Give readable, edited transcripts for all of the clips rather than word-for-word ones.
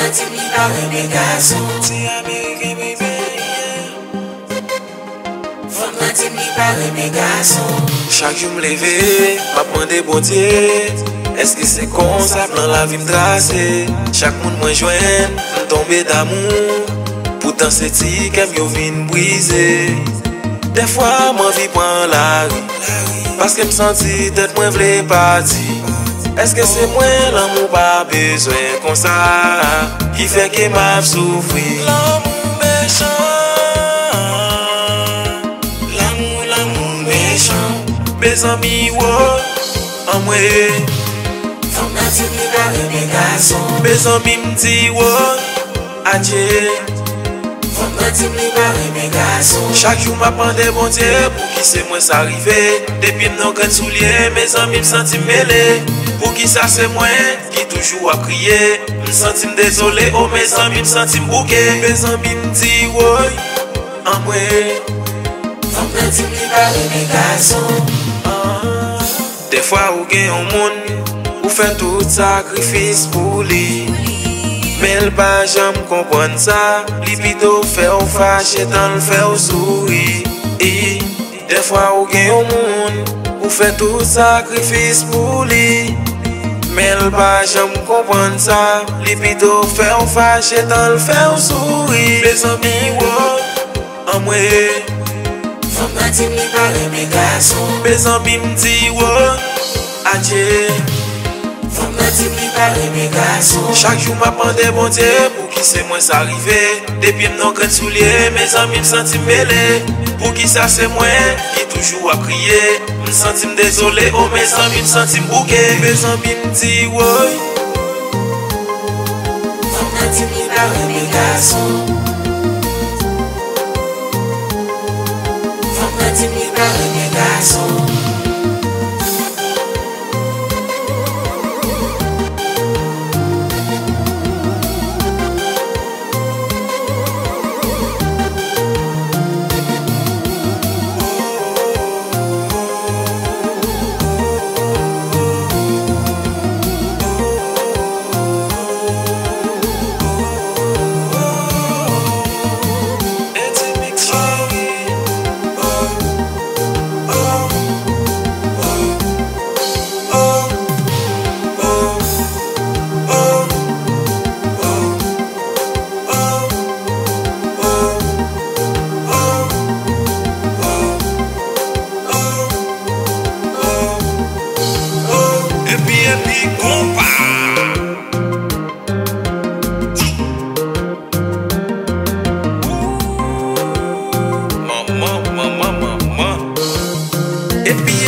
nan tim li pare me gason. Ti Americain baby. Femme nan tim li pare me gason. Chaque jour me lever, m'a demandé bon Dieu. Est-ce que c'est comme ça plan la vie me tracer? Chaque monde moi joindre, me tomber d'amour. Pourtant c'est ti qu'aime yo vin briser. Des fois m'envie prend la rue, parce que me senti tête moins vle parti. Est-ce que c'est moi l'amour pas besoin comme ça qui fait que m'a souffrir? L'amour méchant, l'amour méchant. Mes amis wow, en moi. Femme nan tim li pare me gason. Mes amis me dit wow, adieu. Femme nan tim li pare me gason. Chaque jour m'appendais bon Dieu pour qui c'est moi ça arrivé. Depuis m'non grand soulier, mes amis me senti mêlé. Pour qui ça c'est moi qui toujours a crié. Me senti désolé, oh mes amis me senti bouqué. Mes amis me dit ouais, en moi. Femme nan tim li pare me gason. Des fois ou gen yon moun, ou fait tout sacrifice pour lui. Mais elle pas jamais comprendre ça. Li plutôt fait ou fâché tant le fait ou sourire. Et des fois ou gen yon moun, ou fait tout sacrifice pour lui. Mais elle pas jamais comprendre ça. Li plutôt fait ou fâché tant le fait ou sourire. Mes amis wow, en moi. Femme nan tim li pare me gason. Mes amis me dit wow, adieu. Femme nan tim li pare me gason. Chaque jour m'appendais bon Dieu pour qui c'est moi ça arrivé. Depuis m'non grand soulier, mes amis me senti mêlé. Pour qui ça c'est moi qui toujours a crié. Me senti désolé, oh mes amis me senti bouqué. Mes amis me dit ouais. Femme nan tim li pare me gason. Femme nan tim li pare me gason.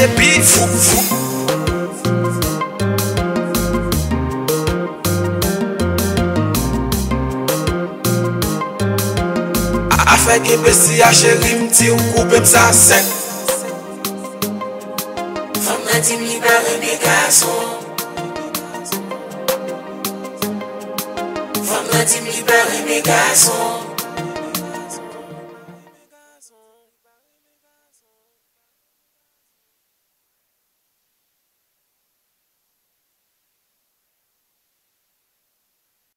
Et puis, fou, fou. Afin que bessie a chéri m'ti ou coupe m'sa sec. Femme nan tim li pare me gason. Femme nan tim li pare me gason.